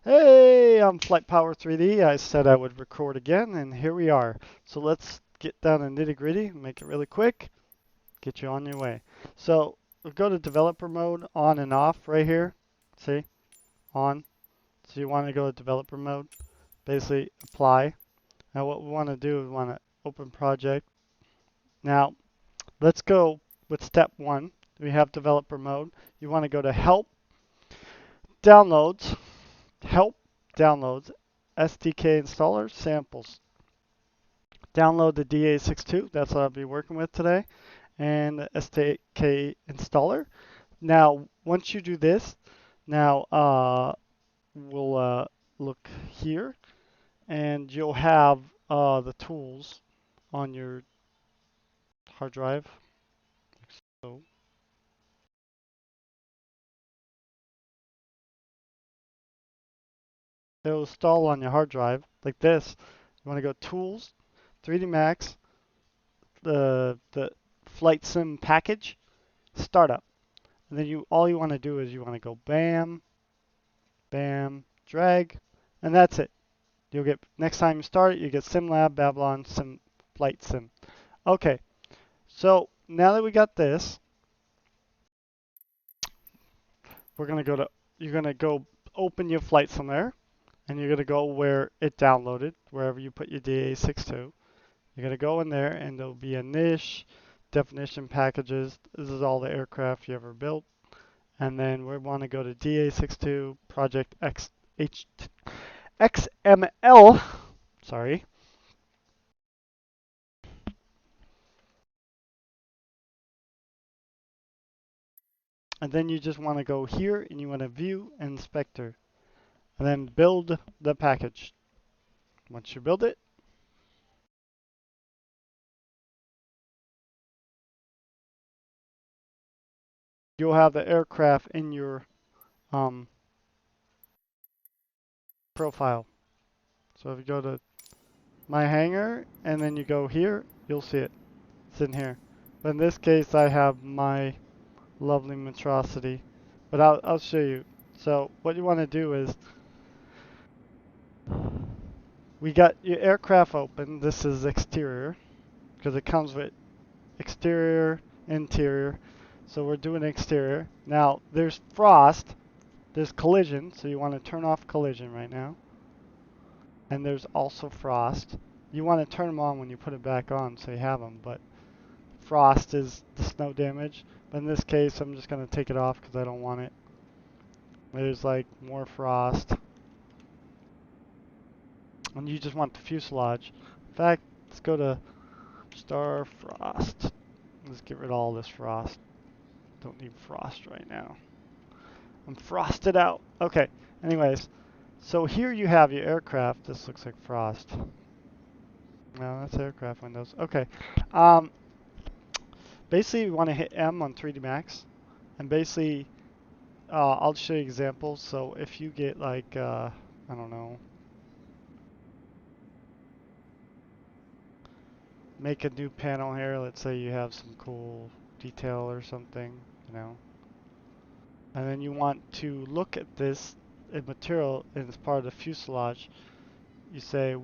Hey, I'm Flight Power 3D. I said I would record again, and here we are. So let's get down to nitty gritty, make it really quick, get you on your way. So we'll go to developer mode, on and off right here. See, on. So you want to go to developer mode, basically apply. Now what we want to do is we want to open project. Now let's go with step one. We have developer mode. You want to go to help, downloads, help, downloads, SDK installer, samples. Download the DA62, that's what I'll be working with today, and the SDK installer. Now, once you do this, now we'll look here, and you'll have the tools on your hard drive. So it'll install on your hard drive like this. You want to go Tools, 3D Max, the Flight Sim package, Startup, and then all you want to do is you want to go Bam, Bam, drag, and that's it. You'll get, next time you start it, you get SimLab, Babylon, Sim, Flight Sim. Okay, so now that we got this, you're gonna go open your flight somewhere, and you're gonna go where it downloaded, wherever you put your DA62. You're gonna go in there, and there'll be a niche, definition packages. This is all the aircraft you ever built. And then we want to go to DA62 Project XML. Sorry. And then you just want to go here and you want to view inspector and then build the package. Once you build it, you'll have the aircraft in your um, profile. So if you go to my hangar and then you go here, you'll see it. It's in here. But in this case, I have my lovely monstrosity. But I'll show you. So what you want to do is we got your aircraft open. This is exterior because it comes with exterior, interior. So we're doing exterior. Now there's frost, there's collision, so you want to turn off collision right now. And there's also frost. You want to turn them on when you put it back on so you have them, but frost is the snow damage. But in this case, I'm just going to take it off because I don't want it. There's like more frost. And you just want the fuselage. In fact, let's go to star frost. Let's get rid of all this frost. Don't need frost right now. I'm frosted out. Okay, anyways. So here you have your aircraft. This looks like frost. No, that's aircraft windows. Okay. Um, basically, you want to hit M on 3D Max. And basically, I'll show you examples. So if you get like, I don't know, make a new panel here. Let's say you have some cool detail or something, you know. And then you want to look at this material as part of the fuselage. You say,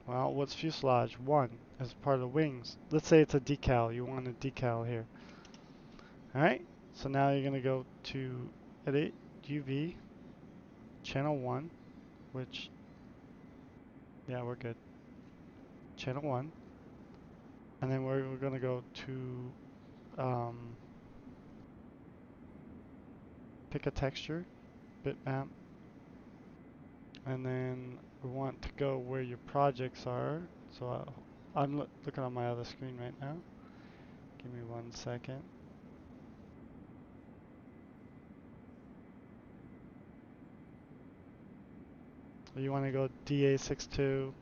well, what's fuselage? 1 as part of the wings. Let's say it's a decal. You want a decal here. Alright, so now you're going to go to Edit, UV, Channel 1, which, yeah, we're good. Channel 1. And then we're going to go to pick a texture, bitmap. And then we want to go where your projects are. So I'm looking on my other screen right now. Give me 1 second. You want to go DA62,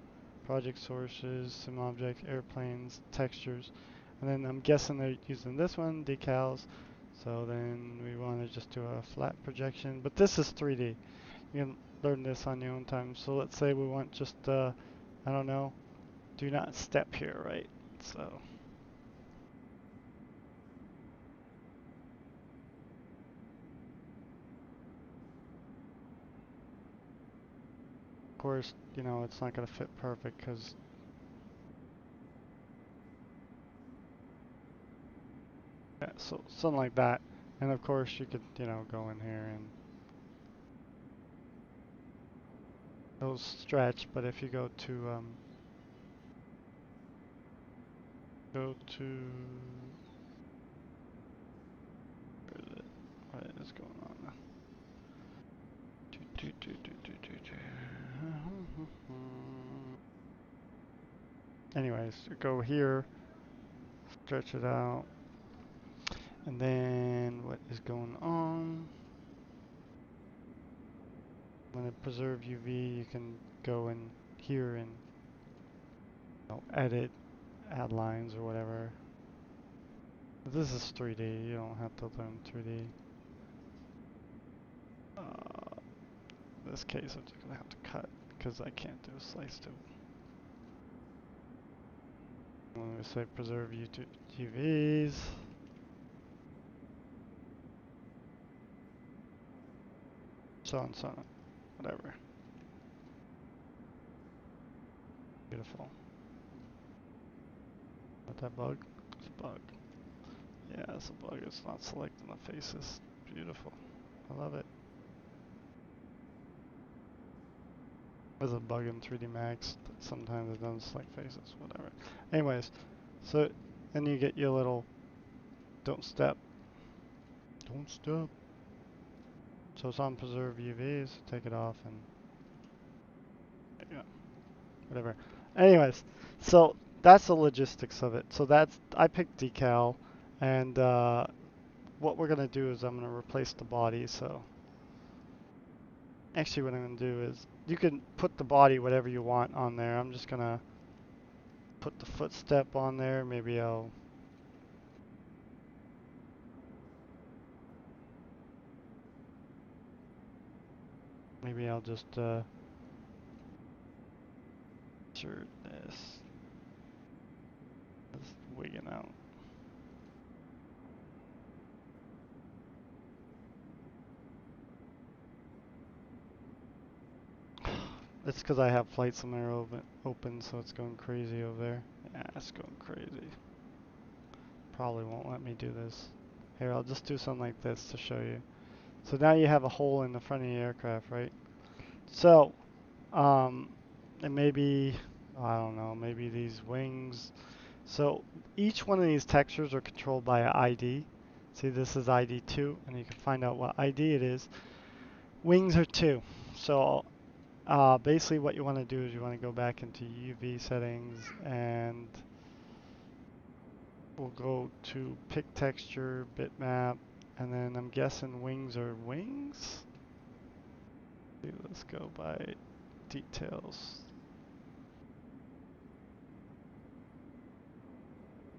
project sources, sim objects, airplanes, textures. And then I'm guessing they're using this one, decals. So then we want to just do a flat projection. But this is 3D. You can learn this on your own time. So let's say we want just, I don't know, do not step here, right? So Of course, you know, it's not going to fit perfect because, yeah, so something like that. And of course you could, you know, go in here and those stretch, but if you go to, where is it? What is going on? Anyways, go here, stretch it out, and then what is going on? When it preserve UV, you can go in here and, you know, edit, add lines or whatever. This is 3D. You don't have to learn 3D. In this case, I'm just gonna have to cut because I can't do a slice tool. When we say preserve UVs, so on, so on, whatever. Beautiful. What that bug? It's a bug. Yeah, it's a bug. It's not selecting the faces. Beautiful. I love it. There's a bug in 3D Max that sometimes it doesn't select faces. Whatever. Anyways, so then you get your little don't step. Don't step. So it's on preserve UVs. Take it off and there you go. Whatever. Anyways, so that's the logistics of it. So that's I picked decal, and what we're gonna do is I'm gonna replace the body. So actually, what I'm gonna do is you can put the body whatever you want on there. I'm just gonna put the footstep on there. Maybe I'll just insert this. Just wigging out. It's because I have flight simulator open, so it's going crazy over there. Yeah, it's going crazy. Probably won't let me do this. Here, I'll just do something like this to show you. So now you have a hole in the front of the aircraft, right? So, and maybe, I don't know, maybe these wings. So each one of these textures are controlled by an ID. See, this is ID 2, and you can find out what ID it is. Wings are 2. So basically what you want to do is you want to go back into UV settings, and we'll go to pick texture, bitmap, and then I'm guessing wings are wings. Let's go by details.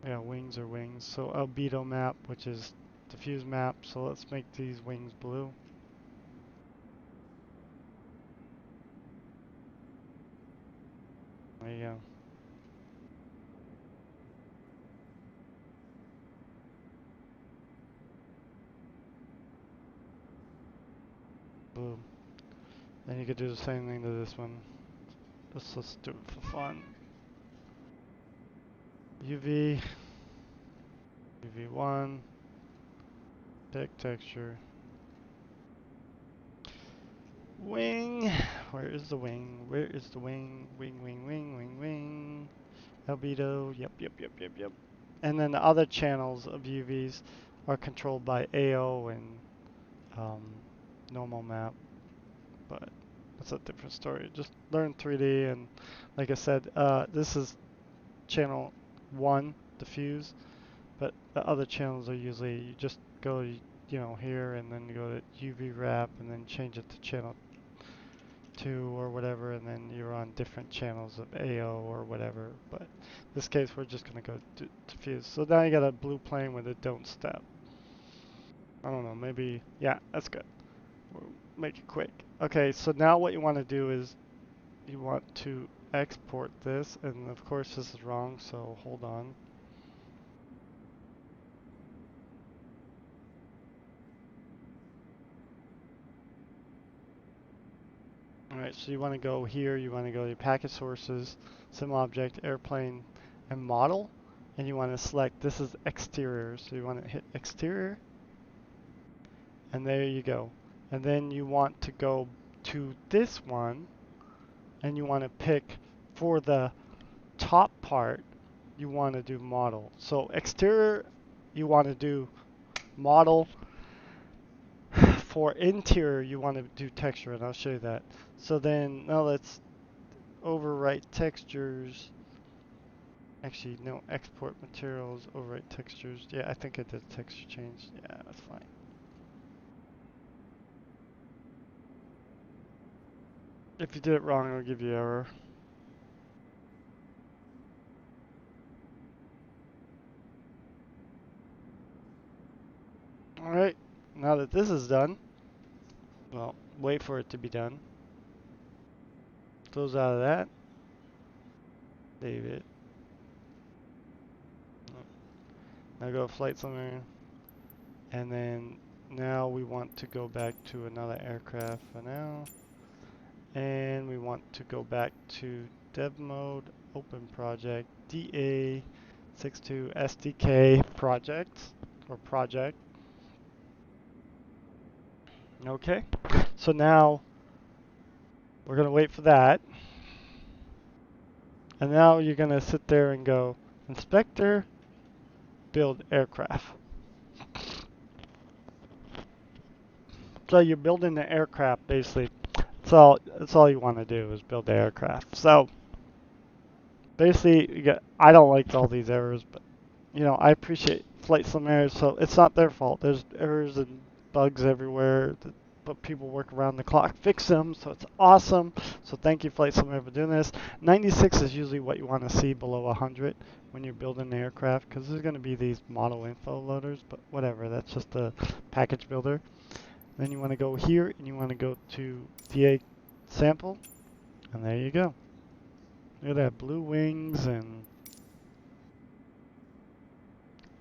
Yeah, wings are wings. So albedo map, which is diffuse map. So let's make these wings blue. There you go. Blue. Then you could do the same thing to this one. Let's do it for fun. UV, UV1, pick texture. Wing. Where is the wing? Where is the wing? Wing, wing, wing, wing, wing. Albedo. Yep, yep, yep, yep, yep. And then the other channels of UVs are controlled by AO and normal map. But that's a different story. Just learn 3D, and like I said, this is channel 1, diffuse, but the other channels are usually you just go, you know, here and then you go to UV wrap and then change it to channel 2 or whatever, and then you're on different channels of AO or whatever. But in this case, we're just gonna go to diffuse. So now you got a blue plane with a don't step. I don't know, maybe, yeah, that's good. We'll make it quick. Okay, so now what you want to do is you want to export this, and of course this is wrong, so hold on. Alright, so you want to go here, you want to go to package sources, sim object, airplane, and model. And you want to select, this is exterior, so you want to hit exterior. And there you go. And then you want to go to this one, and you want to pick for the top part, you want to do model. So exterior, you want to do model. For interior, you want to do texture, and I'll show you that. So then, now let's overwrite textures. Actually, no, export materials, overwrite textures. Yeah, I think I did texture change. Yeah, that's fine. If you did it wrong, it'll give you error. Alright, now that this is done, well, wait for it to be done. Close out of that. Save it. Now go to flight summary. And then now we want to go back to another aircraft for now. And we want to go back to dev mode, open project, DA62 SDK project, or project. Okay, so now we're going to wait for that. And now you're going to sit there and go, inspector, build aircraft. So you're building the aircraft basically. That's all you want to do is build the aircraft. So basically, I don't like all these errors, but you know, I appreciate flight sim errors, so it's not their fault. There's errors and bugs everywhere, but people work around the clock, fix them, so it's awesome. So thank you, Flight Simulator, for doing this. 96 is usually what you want to see below 100 when you're building the aircraft, because there's going to be these model info loaders, but whatever, that's just a package builder. Then you want to go here, and you want to go to DA sample, and there you go. Look at that, blue wings and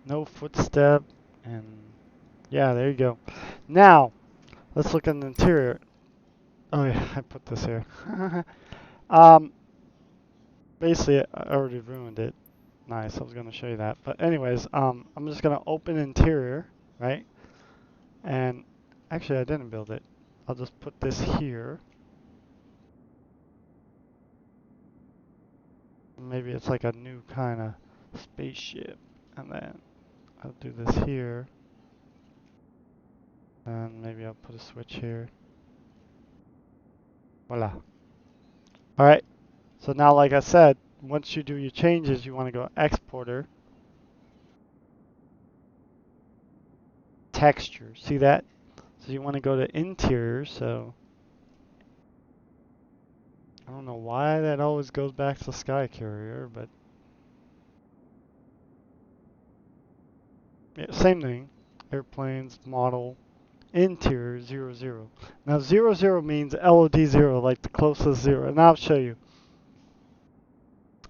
no footstep, and yeah, there you go. Now, let's look at the interior. Oh yeah, I put this here. um, basically, I already ruined it. Nice, I was gonna show you that. But anyways, I'm just gonna open interior, right? And actually, I didn't build it. I'll just put this here. Maybe it's like a new kind of spaceship. And then I'll do this here. And maybe I'll put a switch here. Voila. Alright, so now like I said, once you do your changes, you want to go exporter, texture. See that? So you want to go to interior. So I don't know why that always goes back to Sky Carrier, but yeah, same thing. Airplanes, model, interior 00. Now 00 means LOD 0, like the closest zero. And I'll show you.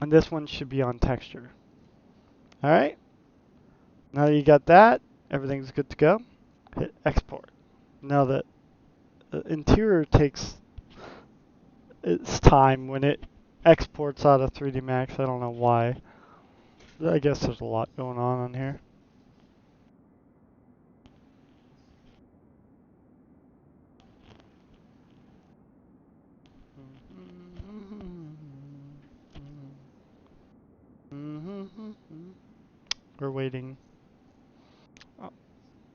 And this one should be on texture. Alright? Now that you got that, everything's good to go. Hit export. Now the interior takes its time when it exports out of 3D Max. I don't know why. I guess there's a lot going on here. We're waiting.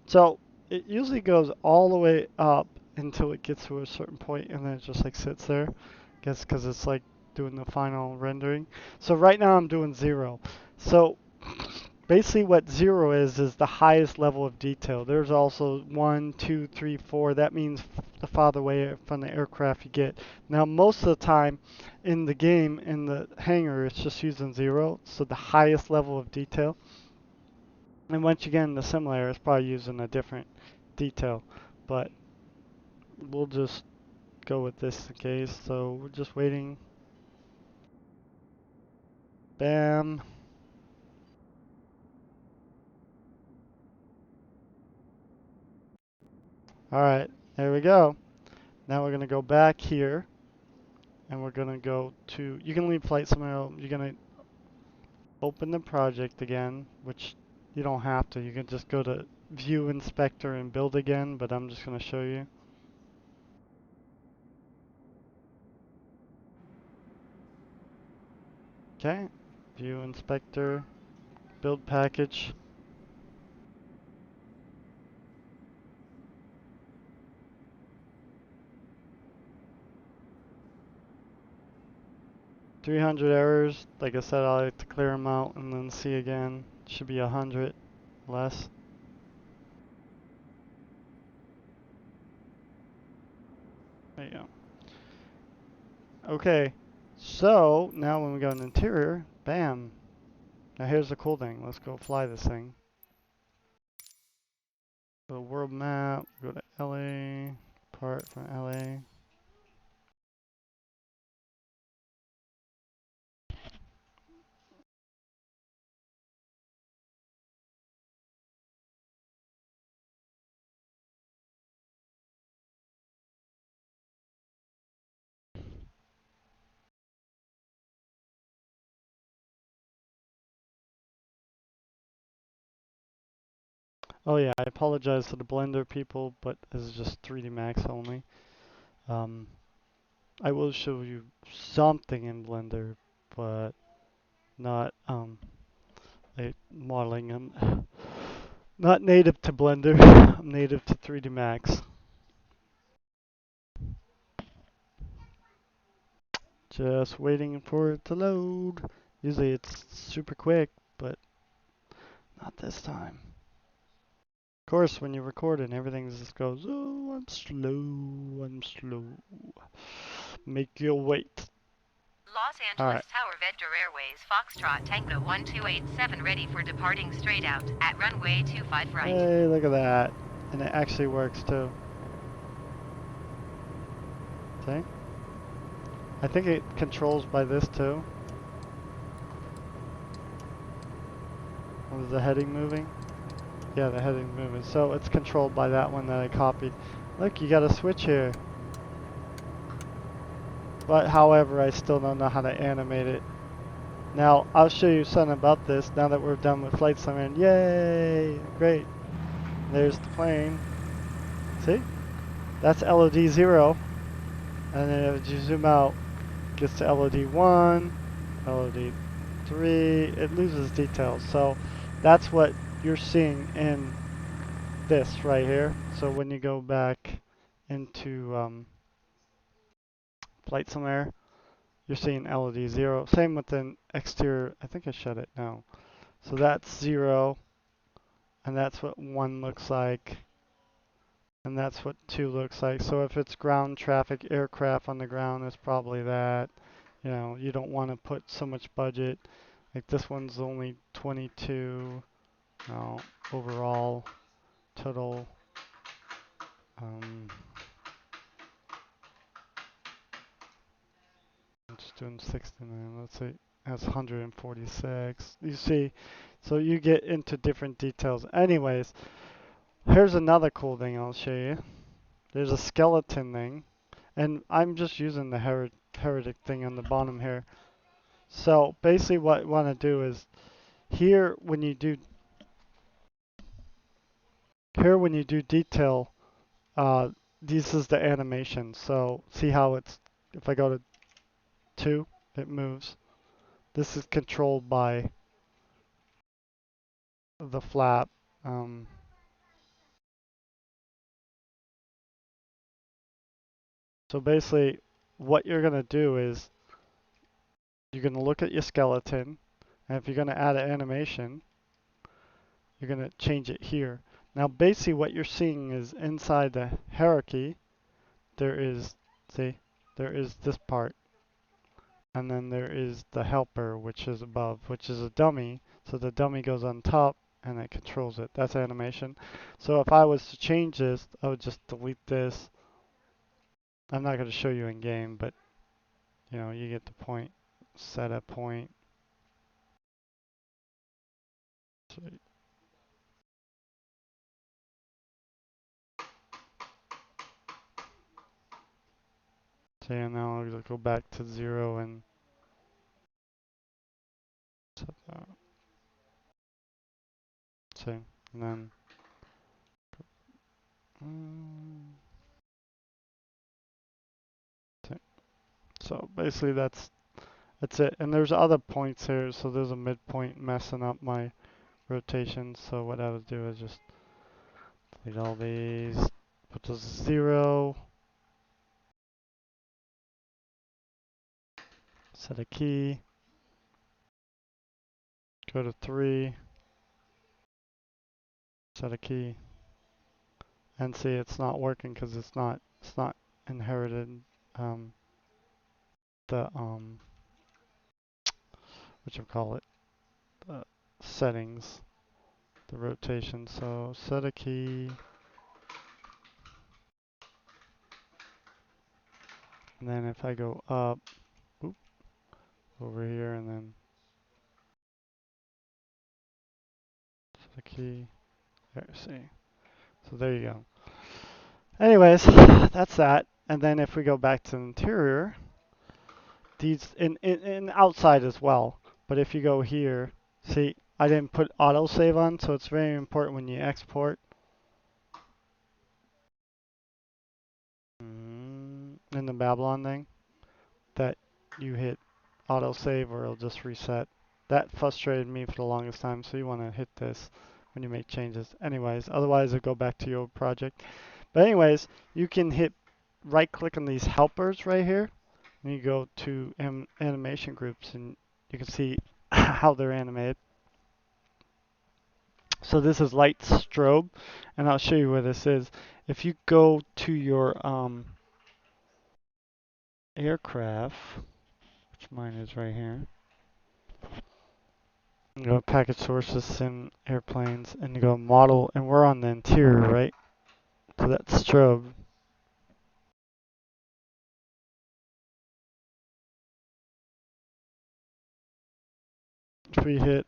So it usually goes all the way up until it gets to a certain point, and then it just like sits there. I guess because it's like doing the final rendering. So right now I'm doing 0. So basically what 0 is the highest level of detail. There's also 1, 2, 3, 4. That means the farther away from the aircraft you get. Now most of the time in the game, in the hangar, it's just using 0. So the highest level of detail. And once you get in the simulator, it's probably using a different detail. But we'll just go with this in case. So we're just waiting. Bam. Alright, there we go. Now we're going to go back here. and we're gonna go to, you can leave flight somewhere, you're gonna open the project again, which you don't have to. You can just go to view inspector and build again, but I'm just gonna show you. Okay, view inspector, build package. $300 errors. Like I said, I like to clear them out and then see again. Should be 100 less. There you go. Okay, so now when we go in the interior, bam. Now here's the cool thing. Let's go fly this thing. Go to world map, go to LA, part from LA. Oh yeah, I apologize to the Blender people, but this is just 3D Max only. Um, I will show you something in Blender, but not like modeling. I'm not native to Blender. I'm native to 3D Max. Just waiting for it to load. Usually it's super quick, but not this time. Of course, when you record it, everything just goes, oh, I'm slow, I'm slow. Make you wait. Los Angeles Tower Vector Airways Foxtrot Tango 1287 ready for departing straight out at runway 25 right. Hey, look at that. And it actually works too. See? I think it controls by this too. Was the heading moving? Yeah, the heading moving. So it's controlled by that one that I copied. Look, you got a switch here. But however, I still don't know how to animate it. Now, I'll show you something about this now that we're done with flight summary. Yay! Great. There's the plane. See? That's LOD 0. And then if you zoom out, it gets to LOD 1, LOD 3. It loses details. So that's what you're seeing in this right here. So when you go back into flight somewhere, you're seeing LOD 0. Same with the exterior. I think I shut it now. So that's 0. And that's what 1 looks like. And that's what 2 looks like. So if it's ground traffic, aircraft on the ground, it's probably that. You know, you don't want to put so much budget. Like this one's only 22. No, overall, total. Um, I'm just doing 69. Let's say that's 146. You see, so you get into different details. Anyways, here's another cool thing I'll show you. There's a skeleton thing, and I'm just using the heretic thing on the bottom here. So basically what you want to do is here when you do detail, this is the animation. So see how it's, if I go to 2, it moves. This is controlled by the flap. Um, so basically what you're going to do is you're going to look at your skeleton, and if you're going to add an animation, you're going to change it here. Now basically what you're seeing is inside the hierarchy, there is, see, there is this part. And then there is the helper, which is above, which is a dummy. So the dummy goes on top and it controls it. That's animation. So if I was to change this, I would just delete this. I'm not going to show you in game, but you know, you get the point. Set a point. So, See, and now I'll go back to 0 and set that. See, and then mm, see. So basically that's it. And there's other points here. So there's a midpoint messing up my rotation. So what I would do is just delete all these, put the 0, set a key, go to 3, set a key, and see it's not working because it's not inherited um, the what you call it, the settings, the rotation. So set a key, and then if I go up, oop, over here, and then set a key, there, see. So there you go. Anyways, that's that. And then if we go back to the interior, these in outside as well. But if you go here, see, I didn't put autosave on, so it's very important when you export. In the Babylon thing, that you hit autosave or it'll just reset. That frustrated me for the longest time, so you want to hit this when you make changes. Anyways, otherwise it'll go back to your old project. But anyways, you can hit right click on these helpers right here, and you go to animation groups, and you can see how they're animated. So this is light strobe, and I'll show you where this is. If you go to your aircraft, which mine is right here, you go package sources, sim airplanes, and you go model, and we're on the interior, right? So that's strobe. If we hit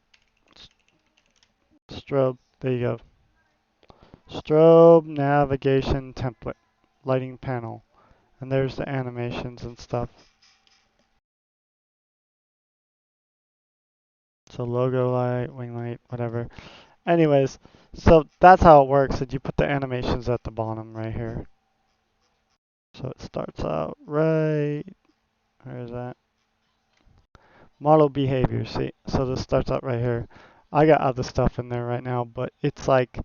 strobe, there you go. Strobe navigation template, lighting panel, and there's the animations and stuff. So logo light, wing light, whatever. Anyways, so that's how it works. That you put the animations at the bottom right here. So it starts out right. Where is that? Model behavior. See, so this starts out right here. I got other stuff in there right now, but it's like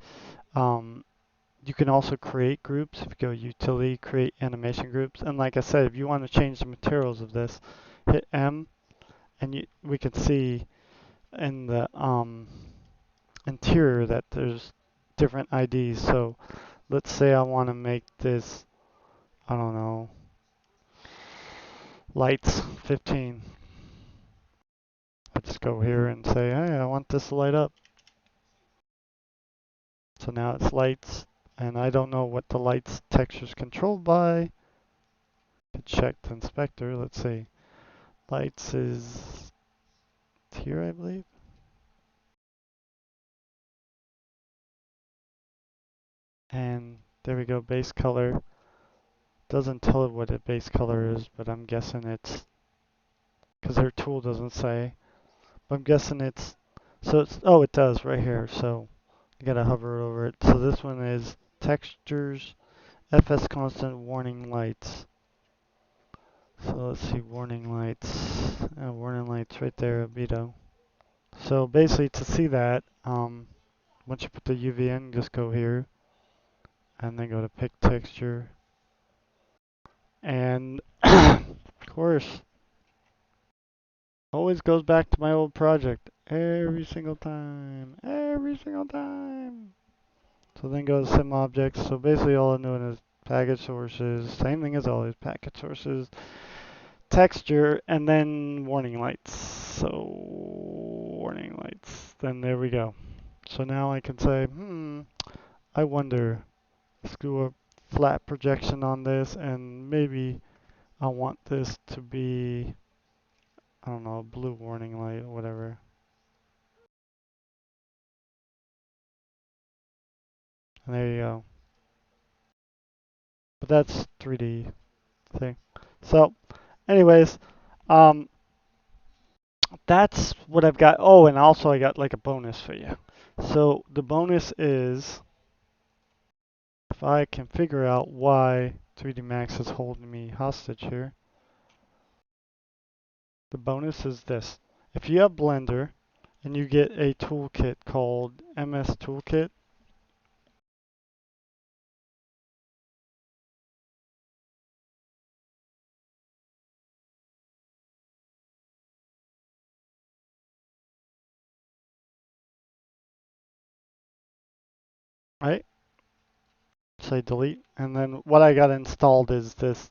you can also create groups. If you go utility, create animation groups, and like I said, if you want to change the materials of this, hit M, and we can see in the interior that there's different IDs. So let's say I want to make this, I don't know, lights 15. I just go here and say, hey, I want this to light up. So now it's lights, and I don't know what the lights texture is controlled by. Check the inspector. Let's see. Lights is here, I believe. And there we go, base color. Doesn't tell it what a base color is, but I'm guessing it's, because their tool doesn't say. But I'm guessing it's, so it's, oh, it does right here. So you gotta hover over it. So this one is textures, FS constant, warning lights. So let's see, warning lights. Warning lights right there, albedo. So basically to see that, once you put the UV in, just go here and then go to pick texture. And of course, always goes back to my old project every single time. Every single time. So then go to sim objects. So basically all I'm doing is package sources, same thing as always, package sources, texture, and then warning lights. So warning lights. Then there we go. So now I can say, I wonder, let's do a flat projection on this, and maybe I want this to be, I don't know, a blue warning light or whatever. And there you go. But that's 3D thing. So, anyways, um, that's what I've got. Oh, and also I got like a bonus for you. So the bonus is if I can figure out why 3D Max is holding me hostage here. The bonus is this. If you have Blender and you get a toolkit called MS Toolkit, right? Say delete. And then what I got installed is this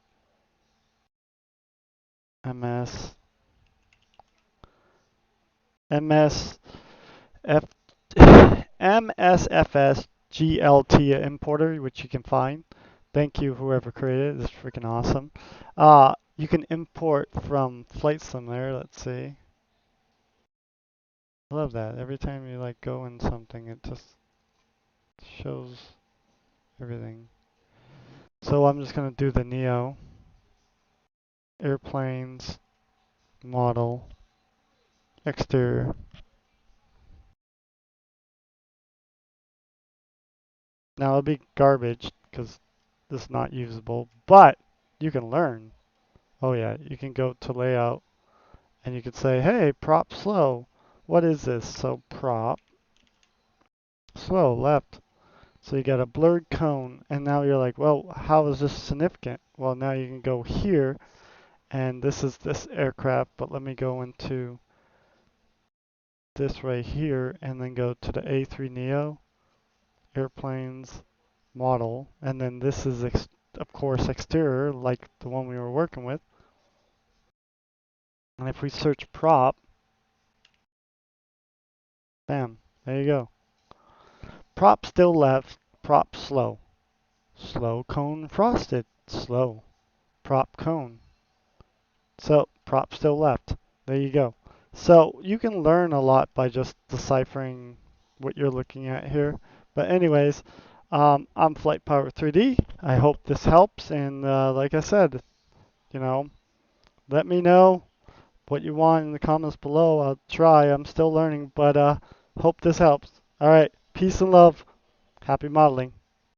MS MS F MSFS GLT importer, which you can find. Thank you, whoever created it. It's freaking awesome. You can import from Flight Simulator. Let's see. I love that. Every time you like go in something, it just shows everything. So I'm just gonna do the Neo airplanes model exterior. Now it'll be garbage because this is not usable, but you can learn. Oh yeah, you can go to layout and you can say, hey, prop slow. What is this? So prop slow left. So you got a blurred cone, and now you're like, well, how is this significant? Well, now you can go here, and this is this aircraft, but let me go into this right here, and then go to the A3 Neo airplanes model, and then this is of course exterior, like the one we were working with. And if we search prop, bam, there you go. Prop still left, prop slow. Slow cone frosted, slow. Prop cone. So prop still left. There you go. So you can learn a lot by just deciphering what you're looking at here. But anyways, I'm Flight Power 3D. I hope this helps. And like I said, you know, let me know what you want in the comments below. I'll try. I'm still learning, but hope this helps. All right. Peace and love. Happy modeling.